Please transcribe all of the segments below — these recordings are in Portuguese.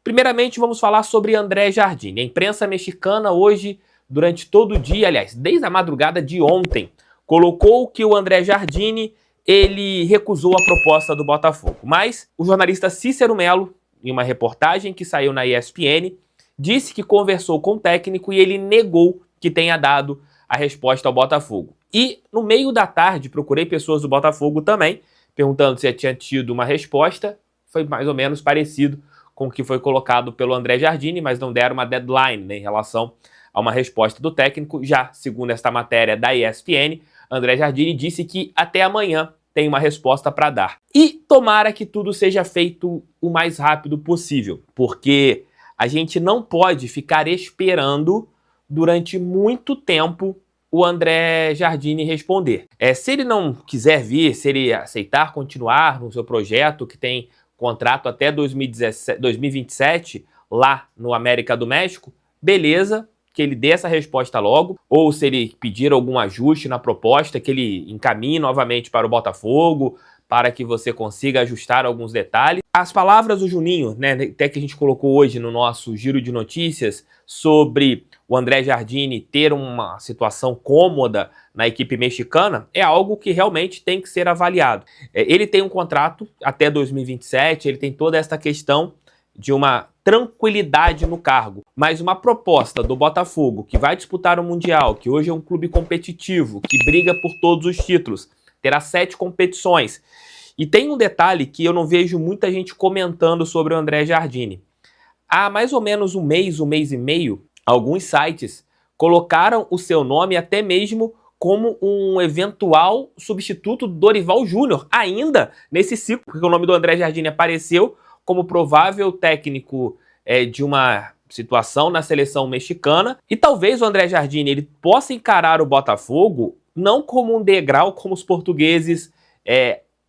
Primeiramente, vamos falar sobre André Jardine. A imprensa mexicana hoje, durante todo o dia, aliás, desde a madrugada de ontem, colocou que o André Jardine, ele recusou a proposta do Botafogo. Mas o jornalista Cícero Melo, em uma reportagem que saiu na ESPN, disse que conversou com o técnico e ele negou que tenha dado a resposta ao Botafogo. E no meio da tarde, procurei pessoas do Botafogo também, perguntando se tinha tido uma resposta. Foi mais ou menos parecido com o que foi colocado pelo André Jardine, mas não deram uma deadline, né, em relação a uma resposta do técnico. Já, segundo esta matéria da ESPN, André Jardine disse que até amanhã tem uma resposta para dar. E tomara que tudo seja feito o mais rápido possível, porque a gente não pode ficar esperando durante muito tempo o André Jardine responder. Se ele não quiser vir, se ele aceitar continuar no seu projeto, que tem contrato até 2027, lá no América do México, beleza, que ele dê essa resposta logo, ou se ele pedir algum ajuste na proposta, que ele encaminhe novamente para o Botafogo, para que você consiga ajustar alguns detalhes. As palavras do Juninho, né, até que a gente colocou hoje no nosso giro de notícias, sobre o André Jardine ter uma situação cômoda na equipe mexicana, é algo que realmente tem que ser avaliado. Ele tem um contrato até 2027, ele tem toda essa questão de uma tranquilidade no cargo, mas uma proposta do Botafogo, que vai disputar o Mundial, que hoje é um clube competitivo, que briga por todos os títulos, terá 7 competições. E tem um detalhe que eu não vejo muita gente comentando sobre o André Jardine. Há mais ou menos um mês e meio, alguns sites colocaram o seu nome até mesmo como um eventual substituto do Dorival Júnior, ainda nesse ciclo, porque o nome do André Jardine apareceu como provável técnico de uma situação na seleção mexicana. E talvez o André Jardine ele possa encarar o Botafogo não como um degrau como os portugueses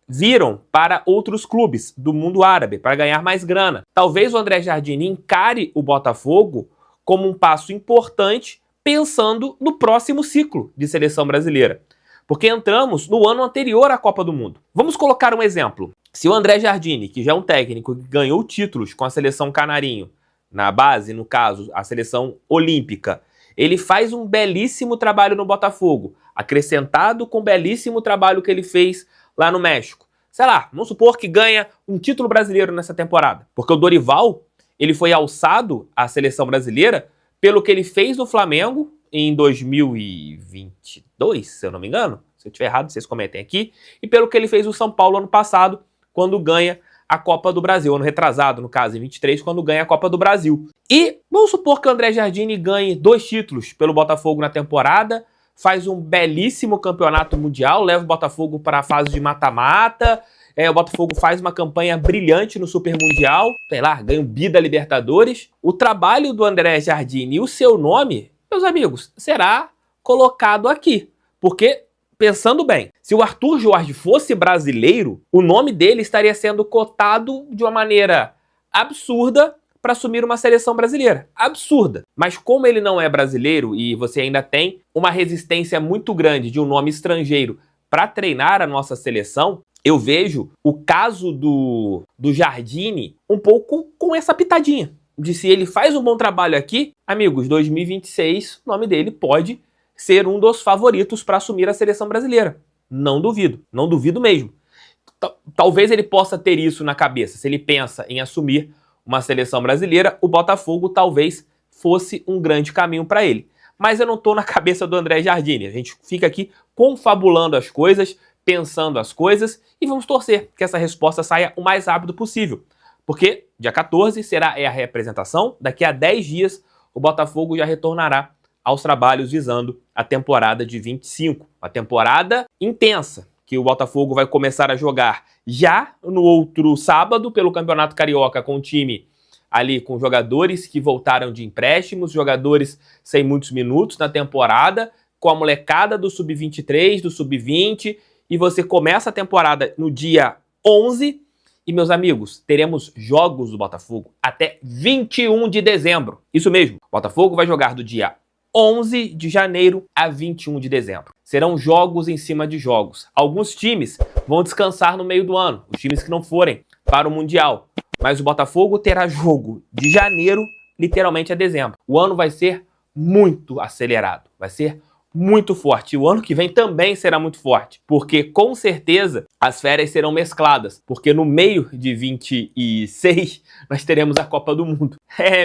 viram para outros clubes do mundo árabe, para ganhar mais grana. Talvez o André Jardine encare o Botafogo como um passo importante, pensando no próximo ciclo de seleção brasileira. Porque entramos no ano anterior à Copa do Mundo. Vamos colocar um exemplo. Se o André Jardine, que já é um técnico que ganhou títulos com a seleção canarinho, na base, no caso, a seleção olímpica, ele faz um belíssimo trabalho no Botafogo, acrescentado com o belíssimo trabalho que ele fez lá no México. Sei lá, vamos supor que ganha um título brasileiro nessa temporada. Porque o Dorival, ele foi alçado à seleção brasileira pelo que ele fez no Flamengo em 2022, se eu não me engano. Se eu estiver errado, vocês comentem aqui. E pelo que ele fez no São Paulo ano passado, quando ganha a Copa do Brasil. Ano retrasado, no caso, em 23, quando ganha a Copa do Brasil. E vamos supor que o André Jardine ganhe 2 títulos pelo Botafogo na temporada, faz um belíssimo campeonato mundial, leva o Botafogo para a fase de mata-mata, o Botafogo faz uma campanha brilhante no Super Mundial, sei lá, ganha o bi da Libertadores. O trabalho do André Jardine e o seu nome, meus amigos, será colocado aqui. Porque, pensando bem, se o Arthur Jorge fosse brasileiro, o nome dele estaria sendo cotado de uma maneira absurda para assumir uma seleção brasileira. Absurda. Mas como ele não é brasileiro e você ainda tem uma resistência muito grande de um nome estrangeiro para treinar a nossa seleção, eu vejo o caso do Jardine um pouco com essa pitadinha. De se ele faz um bom trabalho aqui, amigos, 2026, o nome dele pode ser um dos favoritos para assumir a seleção brasileira. Não duvido. Não duvido mesmo. Talvez ele possa ter isso na cabeça. Se ele pensa em assumir uma seleção brasileira, o Botafogo talvez fosse um grande caminho para ele. Mas eu não estou na cabeça do André Jardine. A gente fica aqui confabulando as coisas, pensando as coisas e vamos torcer que essa resposta saia o mais rápido possível. Porque dia 14 será a reapresentação, daqui a 10 dias o Botafogo já retornará aos trabalhos visando a temporada de 25. Uma temporada intensa, que o Botafogo vai começar a jogar já no outro sábado pelo Campeonato Carioca com o time ali com jogadores que voltaram de empréstimos, jogadores sem muitos minutos na temporada, com a molecada do Sub-23, do Sub-20, e você começa a temporada no dia 11, e meus amigos, teremos jogos do Botafogo até 21 de dezembro. Isso mesmo, o Botafogo vai jogar do dia 11 de janeiro a 21 de dezembro. Serão jogos em cima de jogos. Alguns times vão descansar no meio do ano, os times que não forem para o Mundial. Mas o Botafogo terá jogo de janeiro, literalmente a dezembro. O ano vai ser muito acelerado, vai ser muito forte. E o ano que vem também será muito forte, porque com certeza as férias serão mescladas, porque no meio de 26 nós teremos a Copa do Mundo.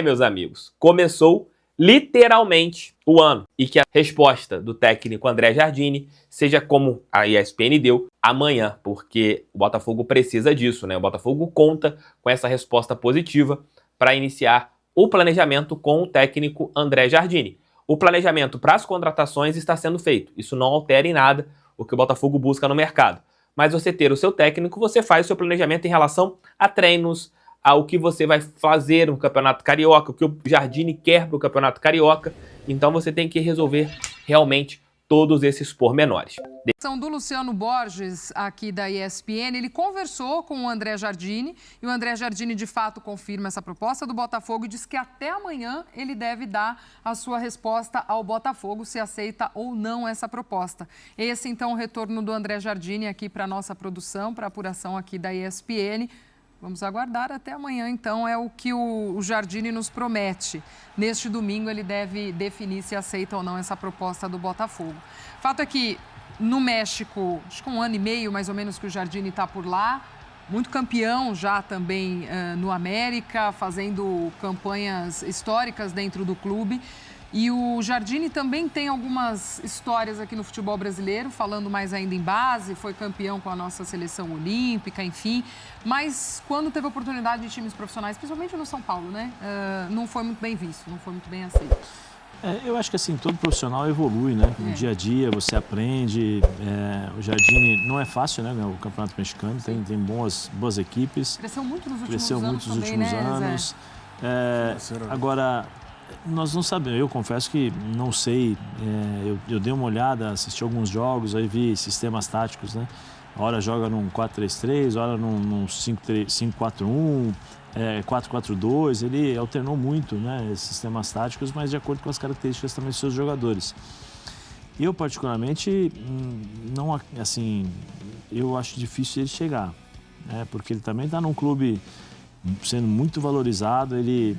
Meus amigos, começou literalmente o ano. E que a resposta do técnico André Jardini seja como a ESPN deu amanhã, porque o Botafogo precisa disso, né? O Botafogo conta com essa resposta positiva para iniciar o planejamento com o técnico André Jardini. O planejamento para as contratações está sendo feito. Isso não altera em nada o que o Botafogo busca no mercado. Mas você ter o seu técnico, você faz o seu planejamento em relação a treinos, ao que você vai fazer no Campeonato Carioca, o que o Jardini quer para o Campeonato Carioca. Então você tem que resolver realmente todos esses pormenores. São do Luciano Borges, aqui da ESPN, ele conversou com o André Jardini e o André Jardini de fato confirma essa proposta do Botafogo e diz que até amanhã ele deve dar a sua resposta ao Botafogo, se aceita ou não essa proposta. Esse então o retorno do André Jardini aqui para a nossa produção, para a apuração aqui da ESPN. Vamos aguardar até amanhã, então, é o que o Jardini nos promete. Neste domingo ele deve definir se aceita ou não essa proposta do Botafogo. Fato é que no México, acho que 1 ano e meio mais ou menos que o Jardini está por lá, muito campeão já também no América, fazendo campanhas históricas dentro do clube. E o Jardini também tem algumas histórias aqui no futebol brasileiro, falando mais ainda em base, foi campeão com a nossa seleção olímpica, enfim. Mas quando teve oportunidade de times profissionais, principalmente no São Paulo, né? Não foi muito bem visto, não foi muito bem aceito. Eu acho que assim, todo profissional evolui, né? No dia a dia você aprende. O Jardini não é fácil, né? O Campeonato Mexicano tem boas equipes. Cresceu muito nos últimos anos. Agora, nós não sabemos, eu confesso que não sei, eu dei uma olhada, assisti alguns jogos, aí vi sistemas táticos, né? Hora joga num 4-3-3, hora num 5-4-1, 4-4-2, ele alternou muito, né, esses sistemas táticos, mas de acordo com as características também dos seus jogadores. Eu, particularmente, não, assim, eu acho difícil ele chegar, né, porque ele também está num clube sendo muito valorizado, ele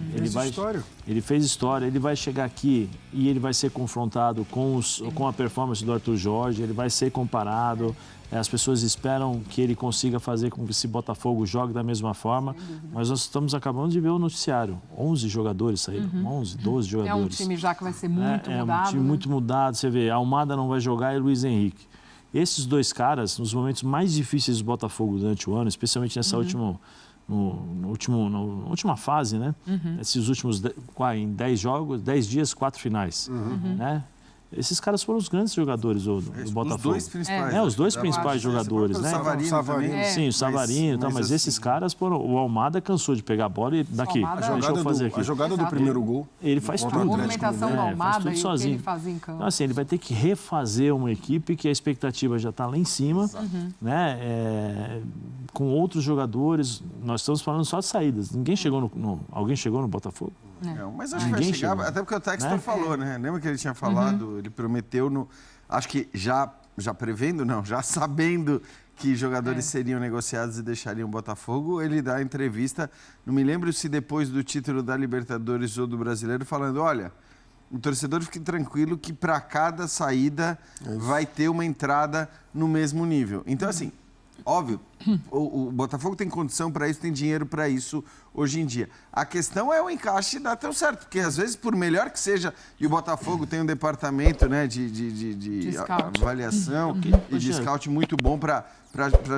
fez história, ele vai chegar aqui e ele vai ser confrontado com a performance do Arthur Jorge, ele vai ser comparado, as pessoas esperam que ele consiga fazer com que esse Botafogo jogue da mesma forma, mas nós estamos acabando de ver o noticiário, 11 jogadores saíram, 11, 12 jogadores. É um time já que vai ser muito mudado. É um time muito mudado, você vê, Almada não vai jogar e Luiz Henrique. Esses dois caras, nos momentos mais difíceis do Botafogo durante o ano, especialmente nessa última fase, né? Esses últimos em 10 jogos, 10 dias, 4 finais, né? Esses caras foram os grandes jogadores do Botafogo. Os dois principais. Os dois principais jogadores, né? O Savarino. Sim, o Savarino, mas esses caras foram... O Almada cansou de pegar a bola e daqui, deixa eu fazer aqui. A jogada do primeiro gol. Ele faz tudo. A movimentação do Almada e o que ele fazia em campo. Então, assim, ele vai ter que refazer uma equipe que a expectativa já está lá em cima, né? Com outros jogadores. Nós estamos falando só de saídas. Ninguém chegou alguém chegou no Botafogo? Não, mas acho que vai chegar, até porque o Textor falou, né? Lembra que ele tinha falado, ele prometeu, acho que já prevendo, não, já sabendo que jogadores seriam negociados e deixariam o Botafogo, ele dá a entrevista, não me lembro se depois do título da Libertadores ou do Brasileiro, falando, olha, o torcedor fique tranquilo que para cada saída vai ter uma entrada no mesmo nível. Então, assim, óbvio, o Botafogo tem condição para isso, tem dinheiro para isso hoje em dia. A questão é o encaixe dar tão certo, porque às vezes, por melhor que seja, e o Botafogo tem um departamento, né, de avaliação e de scout muito bom para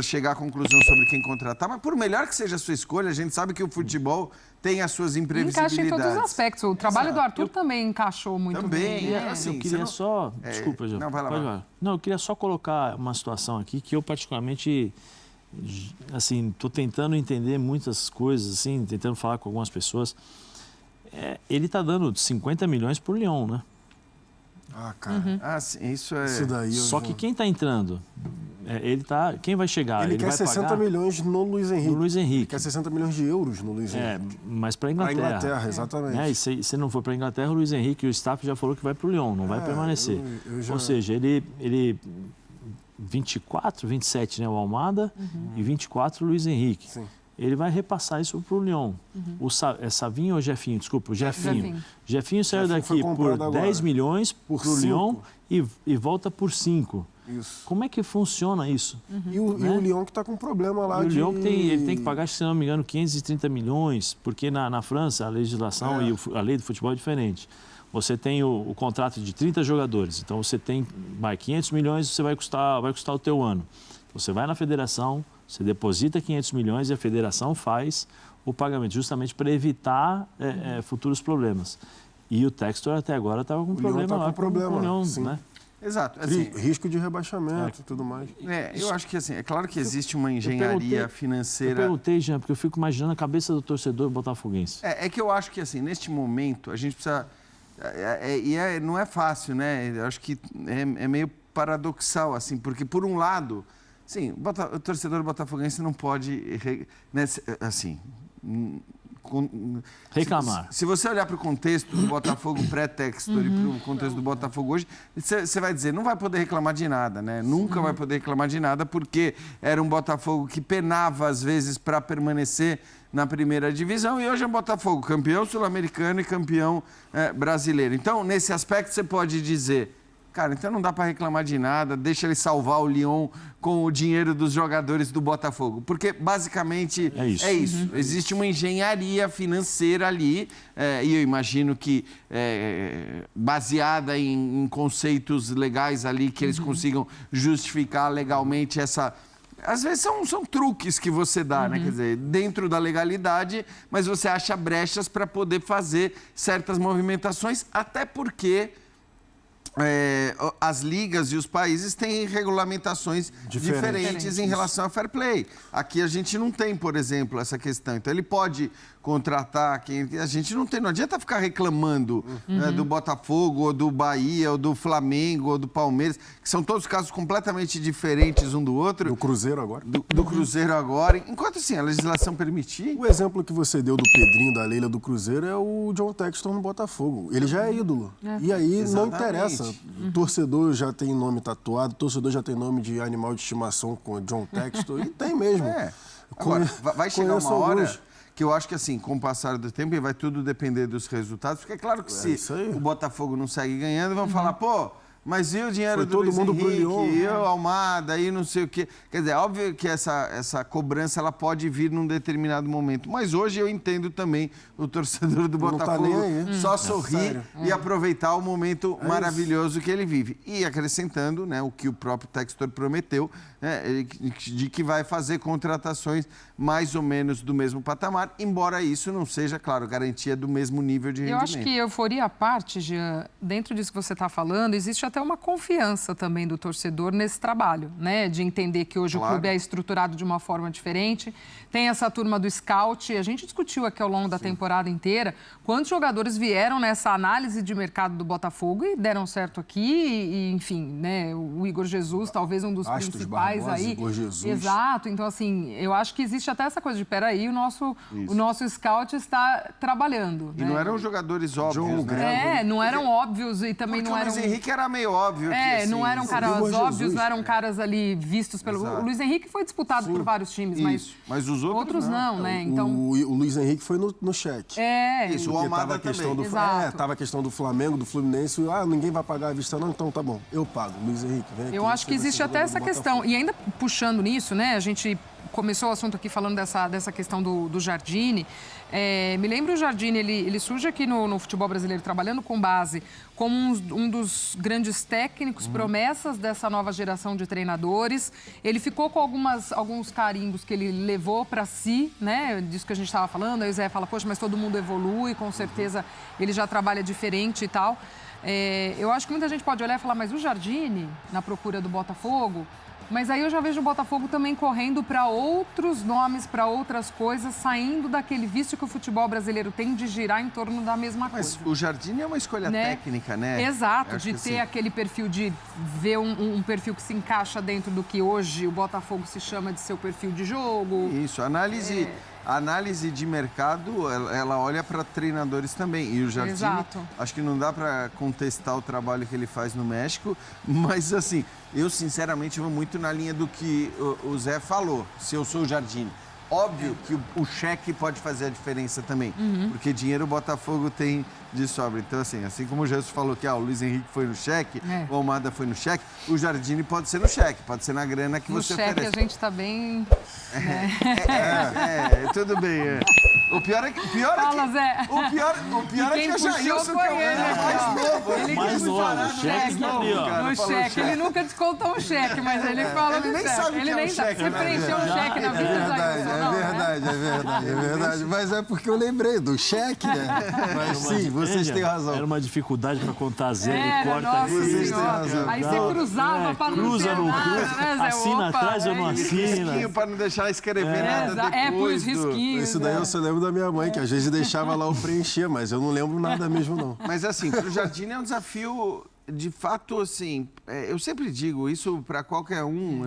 chegar à conclusão sobre quem contratar, mas por melhor que seja a sua escolha, a gente sabe que o futebol tem as suas imprevisibilidades. Encaixa em todos os aspectos. O trabalho do Arthur também encaixou muito bem. Assim, eu queria só... Desculpa, João. Não, vai lá. Não, eu queria só colocar uma situação aqui que eu particularmente... Assim, estou tentando entender muitas coisas, assim, tentando falar com algumas pessoas. Ele está dando 50 milhões por Lyon, né? Ah, cara. Sim, isso é... Isso daí Só que quem está entrando? Quem vai chegar? Ele quer vai 60 pagar milhões no Luiz Henrique. No Luiz Henrique. Ele quer 60 milhões de euros no Luiz Henrique. Mas para a Inglaterra. Para a Inglaterra, exatamente. E se não for para a Inglaterra, o Luiz Henrique e o staff já falou que vai para o Lyon, não vai permanecer. Ou seja, ele 24, 27, né, o Almada, e 24 o Luiz Henrique. Sim. ele vai repassar isso para o Lyon. É Savinho ou Jefinho? Desculpa, o Jefinho. Jefinho saiu daqui por 10 milhões para o Lyon e volta por 5. Isso. Como é que funciona isso? E o Lyon que está com problema lá o Lyon ele tem que pagar, se não me engano, 530 milhões, porque na França a legislação e a lei do futebol é diferente. Você tem o contrato de 30 jogadores, então você tem 500 milhões, você vai custar o teu ano. Você vai na federação, você deposita 500 milhões e a federação faz o pagamento, justamente para evitar futuros problemas. E o Textor até agora estava com problema lá. Com o Lyon, né? Exato. Assim, risco de rebaixamento e tudo mais. Eu acho que assim, é claro que existe uma engenharia financeira... Eu perguntei, Jean, porque eu fico imaginando a cabeça do torcedor botafoguense. É que eu acho que, assim, neste momento, a gente precisa... não é fácil, né? Eu acho que é meio paradoxal, assim, porque, por um lado, sim, o torcedor botafoguense não pode, né, assim... reclamar. Se você olhar para o contexto do Botafogo pré-Textor e para o contexto do Botafogo hoje, você vai dizer, não vai poder reclamar de nada, né? Nunca vai poder reclamar de nada, porque era um Botafogo que penava, às vezes, para permanecer na primeira divisão, e hoje é um Botafogo campeão sul-americano e campeão brasileiro. Então, nesse aspecto, você pode dizer... Cara, então não dá para reclamar de nada, deixa ele salvar o Lyon com o dinheiro dos jogadores do Botafogo. Porque, basicamente, é isso. Existe uma engenharia financeira ali, e eu imagino que baseada em conceitos legais ali, que eles consigam justificar legalmente essa... Às vezes são truques que você dá, né? Quer dizer, dentro da legalidade, mas você acha brechas para poder fazer certas movimentações, até porque... as ligas e os países têm regulamentações diferentes em relação ao fair play. Aqui a gente não tem, por exemplo, essa questão. Então ele pode contratar quem a gente não tem. Não adianta ficar reclamando do Botafogo, ou do Bahia, ou do Flamengo, ou do Palmeiras, que são todos casos completamente diferentes um do outro. Do Cruzeiro agora. Do Cruzeiro agora. Enquanto assim, a legislação permitir... O exemplo que você deu do Pedrinho, da Leila do Cruzeiro, é o John Textor no Botafogo. Ele já é ídolo. E aí não interessa. O torcedor já tem nome tatuado, o torcedor já tem nome de animal de estimação com o John Textor, e tem mesmo. Agora, vai chegar uma hora que eu acho que, assim, com o passar do tempo, vai tudo depender dos resultados, porque é claro que se o Botafogo não segue ganhando, vão falar, pô, mas e o dinheiro do Luiz Henrique, e o Almada, e não sei o quê. Quer dizer, óbvio que essa cobrança ela pode vir num determinado momento, mas hoje eu entendo também o torcedor do Botafogo só sorrir e aproveitar o momento maravilhoso que ele vive. E acrescentando, né, o que o próprio Textor prometeu, de que vai fazer contratações mais ou menos do mesmo patamar, embora isso não seja, claro, garantia do mesmo nível de rendimento. Eu acho que euforia à parte, Jean, dentro disso que você está falando, existe até uma confiança também do torcedor nesse trabalho, né? De entender que hoje o clube é estruturado de uma forma diferente. Tem essa turma do scout, a gente discutiu aqui ao longo da temporada inteira quantos jogadores vieram nessa análise de mercado do Botafogo e deram certo aqui, e enfim, né? O Igor Jesus, talvez um dos principais Barbosa, aí. Igor Jesus. Exato, então assim, eu acho que existe até essa coisa de, peraí, o nosso scout está trabalhando. E não eram jogadores óbvios, né? Não eram óbvios e também porque não eram... o Luiz Henrique era meio óbvio. Não eram caras óbvios, não eram caras ali vistos pelo... O Luiz Henrique foi disputado por vários times, mas os outros não, né? Então... O Luiz Henrique foi no cheque. Isso, o Almada também. Tava a questão do Flamengo, do Fluminense, ninguém vai pagar a vista não, então tá bom, eu pago. Luiz Henrique, vem aqui. Eu acho que existe até essa questão. E ainda puxando nisso, né, a gente começou o assunto aqui falando dessa questão do Jardine. Me lembro o Jardine, ele surge aqui no futebol brasileiro trabalhando com base como um dos grandes técnicos, promessas dessa nova geração de treinadores. Ele ficou com alguns carimbos que ele levou para si, né? Disso que a gente estava falando. Aí o Zé fala, poxa, mas todo mundo evolui, com certeza ele já trabalha diferente e tal. Eu acho que muita gente pode olhar e falar, mas o Jardine, na procura do Botafogo... Mas aí eu já vejo o Botafogo também correndo para outros nomes, para outras coisas, saindo daquele vício que o futebol brasileiro tem de girar em torno da mesma coisa. Mas o Jardine é uma escolha técnica, né? Exato, de ter aquele perfil, de ver um perfil que se encaixa dentro do que hoje o Botafogo se chama de seu perfil de jogo. Isso, a análise de mercado, ela olha para treinadores também. E o Jardine, acho que não dá para contestar o trabalho que ele faz no México, mas assim, eu sinceramente vou muito na linha do que o Zé falou, se eu sou o Jardine. Óbvio que o cheque pode fazer a diferença também, porque dinheiro o Botafogo tem de sobra. Então, assim como o Jesus falou que o Luiz Henrique foi no cheque, o Almada foi no cheque, o Jardine pode ser no cheque, pode ser na grana que você oferece. No cheque a gente tá bem... Tudo bem. O pior é que... Fala, Zé. O pior é que o Jailson, que é mais novo. Ele mais novo, cheque tá ali, ó. No cheque. Ele nunca descontou um cheque, mas ele fala Ele nem sabe o que é um cheque. Você preencheu um cheque na vida do Jailson. É verdade. Mas é porque eu lembrei do cheque, né? Mas sim, vocês têm razão. Era uma dificuldade para contar zero e corta aqui. Vocês têm razão. Aí você cruzava para não ter nada, né, Zé? Assina atrás ou não assina? Risquinho para não deixar escrever nada depois. Por os risquinhos. Isso daí eu só lembro da minha mãe, que às vezes deixava lá eu preencher, mas eu não lembro nada mesmo, não. Mas assim, para o Jardine é um desafio, de fato, assim, eu sempre digo isso para qualquer um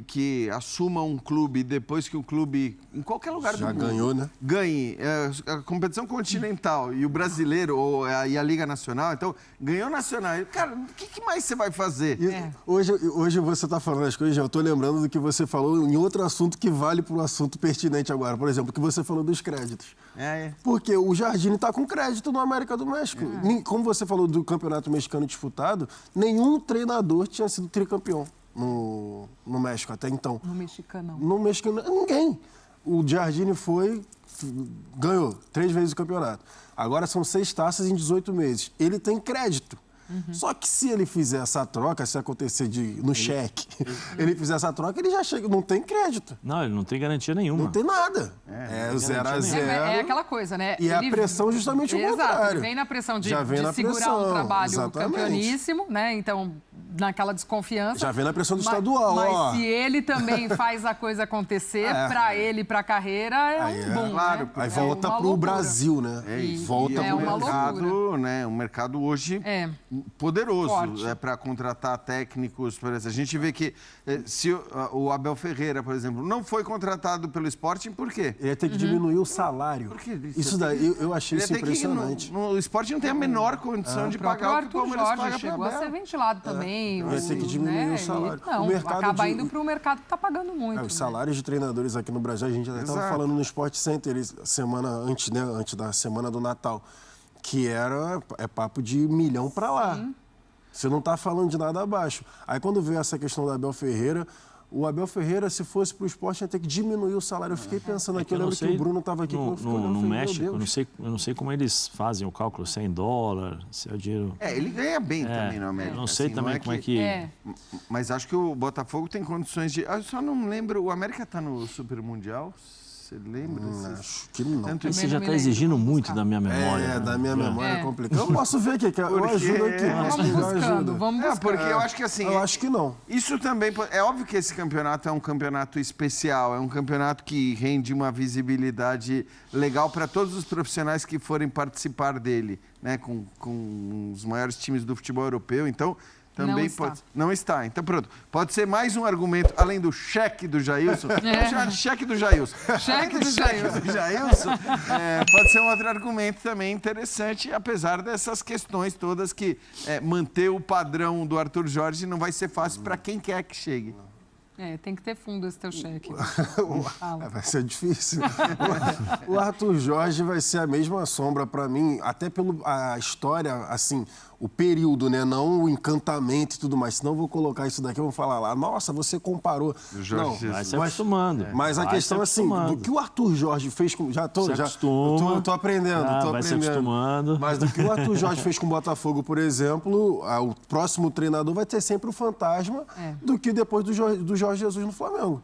que assuma um clube depois que o clube, em qualquer lugar do mundo... Já ganhou, né? Ganhe a competição continental e o brasileiro e a Liga Nacional, então ganhou nacional. Cara, o que mais você vai fazer? Hoje você está falando as coisas, eu estou lembrando do que você falou em outro assunto que vale para o assunto pertinente agora. Por exemplo, o que você falou dos créditos. Porque o Jardine está com crédito no América do México. Como você falou do Campeonato Mexicano disputado, nenhum treinador tinha sido tricampeão no México até então. No mexicano. No mexicano, ninguém. O Jardine ganhou 3 vezes o campeonato. Agora são 6 taças em 18 meses. Ele tem crédito. Só que se ele fizer essa troca, se acontecer no cheque, ele fizer essa troca, ele já chega, não tem crédito. Não, ele não tem garantia nenhuma. Não tem nada. É 0-0. É aquela coisa, né? E a pressão justamente o contrário. Ele vem na pressão de segurar pressão, um trabalho exatamente. campeoníssimo, né? Então, naquela desconfiança. Já vem na pressão do estadual. Mas se ele também faz a coisa acontecer, pra ele e pra carreira, é um bom, claro, né? Aí volta pro Brasil, né? Volta pro mercado, né? Um mercado hoje poderoso para contratar técnicos. Por exemplo. A gente vê que se o Abel Ferreira, por exemplo, não foi contratado pelo Sporting, por quê? Ele ia ter que diminuir o salário. Por quê? Isso daí, eu achei isso impressionante. O Sporting não tem a menor condição de pagar o que o Palmeiras paga chegou a ser ventilado também. Vai ter que diminuir o salário. Não, acaba indo para o mercado que está pagando muito. Os salários de treinadores aqui no Brasil, a gente já estava falando no Sport Center semana antes da semana do Natal, que é papo de $1 milhão para lá. Sim. Você não está falando de nada abaixo. Aí quando veio essa questão do Abel Ferreira, o Abel Ferreira, se fosse para o esporte, ia ter que diminuir o salário. Eu fiquei pensando aqui, eu lembro que o Bruno estava aqui no México, eu não sei como eles fazem o cálculo, se é em dólar, se é o dinheiro... ele ganha bem também no América. Eu não sei também como é que... Mas acho que o Botafogo tem condições de... Eu só não lembro, o América está no Super Mundial? Você lembra? Acho que não. Você já está exigindo muito da minha memória. Da minha memória é complicado. Eu posso ver aqui, eu ajudo aqui. Vamos buscando. Porque eu acho que assim... Eu acho que não. Isso também... É óbvio que esse campeonato é um campeonato especial, é um campeonato que rende uma visibilidade legal para todos os profissionais que forem participar dele, né? Com os maiores times do futebol europeu, então... Também não está. Então, pronto. Pode ser mais um argumento, além do cheque do Jailson. Vamos chamar de cheque do Jailson. Cheque do Jailson. Pode ser um outro argumento também interessante, apesar dessas questões todas que manter o padrão do Arthur Jorge não vai ser fácil para quem quer que chegue. Tem que ter fundo esse teu cheque. Vai ser difícil. O Arthur Jorge vai ser a mesma sombra para mim, até pela história, assim, o período, né? Não o encantamento e tudo mais. Senão eu vou colocar isso daqui, eu vou falar lá, nossa, você comparou. Vai se acostumando. Mas a questão, assim, do que o Arthur Jorge fez com... Tô aprendendo, vai se acostumando. Mas do que o Arthur Jorge fez com o Botafogo, por exemplo, o próximo treinador vai ter sempre o fantasma do que depois do Jorge Jesus no Flamengo.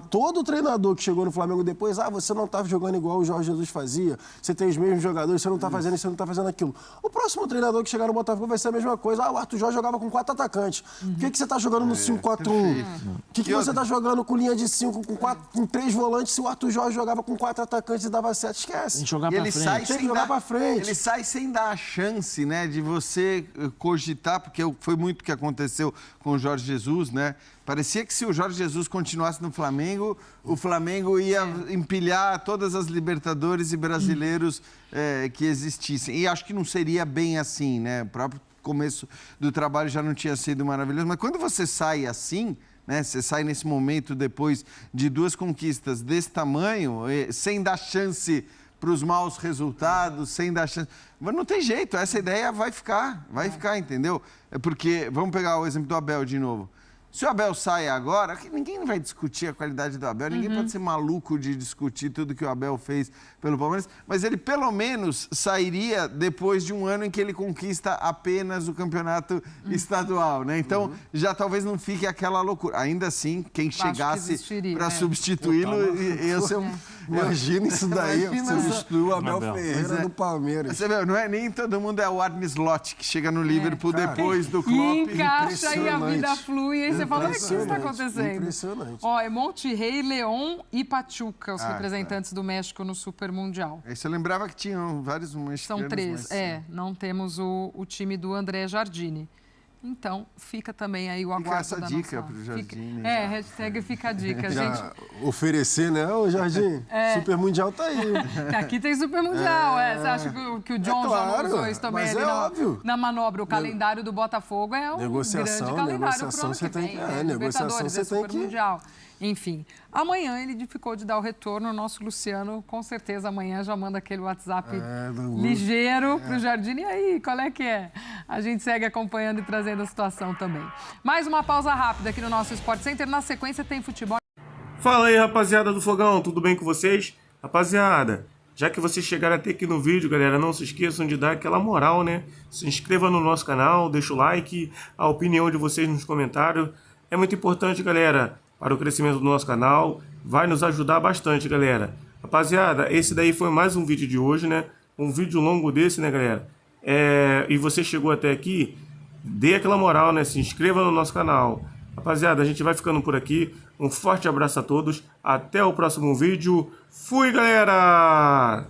Todo treinador que chegou no Flamengo depois, você não estava jogando igual o Jorge Jesus fazia, você tem os mesmos jogadores, você não está fazendo isso, você não está fazendo aquilo. O próximo treinador que chegar no Botafogo vai ser a mesma coisa. O Arthur Jorge jogava com 4 atacantes. Por que você está jogando no 5-4-1? Por que você está jogando com linha de 5, com 3 volantes, se o Arthur Jorge jogava com 4 atacantes e dava 7? Esquece. Tem que jogar para frente. Tem que jogar para frente. Ele sai sem dar a chance, né, de você cogitar, porque foi muito o que aconteceu com o Jorge Jesus, né? Parecia que se o Jorge Jesus continuasse no Flamengo, o Flamengo ia empilhar todas as Libertadores e brasileiros que existissem. E acho que não seria bem assim, né? O próprio começo do trabalho já não tinha sido maravilhoso. Mas quando você sai assim, né? Você sai nesse momento depois de 2 conquistas desse tamanho, sem dar chance para os maus resultados, sem dar chance... Mas não tem jeito, essa ideia vai ficar, entendeu? Porque, vamos pegar o exemplo do Abel de novo. Se o Abel sai agora, ninguém vai discutir a qualidade do Abel, ninguém pode ser maluco de discutir tudo que o Abel fez pelo Palmeiras, mas ele pelo menos sairia depois de um ano em que ele conquista apenas o campeonato estadual, né? Então, já talvez não fique aquela loucura. Ainda assim, quem chegasse para substituí-lo, ia ser um... Imagina isso daí, substituir o Abel Ferreira do Palmeiras. Você vê, não é nem todo mundo é o Arne Slot, que chega no Liverpool depois do Klopp. E encaixa e a vida flui, e aí você fala, o que está acontecendo? Impressionante. Ó, é Monterrey, León e Pachuca, os representantes do México no Super Mundial. Aí você lembrava que tinham vários mexicanos. São 3, não temos o time do André Jardine. Então, fica também aí o aguardo essa da dica nossa... pro Jardine. Hashtag fica a dica, Já gente. oferecer, né, ô Jardim? Super Mundial tá aí. Aqui tem Super Mundial, Você acha que o John já não usou isso também mas ali na manobra? O calendário do Botafogo é um grande calendário pro ano que vem. Negociação você tem que... Mundial. Enfim, amanhã ele ficou de dar o retorno. O nosso Luciano, com certeza, amanhã já manda aquele WhatsApp ligeiro pro Jardim. E aí, qual é que é? A gente segue acompanhando e trazendo a situação também. Mais uma pausa rápida aqui no nosso Sport Center. Na sequência tem futebol. Fala aí, rapaziada do Fogão, tudo bem com vocês? Rapaziada, já que vocês chegaram até aqui no vídeo, galera, não se esqueçam de dar aquela moral, né? Se inscreva no nosso canal, deixa o like, a opinião de vocês nos comentários. É muito importante, galera, para o crescimento do nosso canal. Vai nos ajudar bastante, galera. Rapaziada, esse daí foi mais um vídeo de hoje, né? Um vídeo longo desse, né, galera? E você chegou até aqui, dê aquela moral, né? Se inscreva no nosso canal. Rapaziada, a gente vai ficando por aqui. Um forte abraço a todos. Até o próximo vídeo. Fui, galera!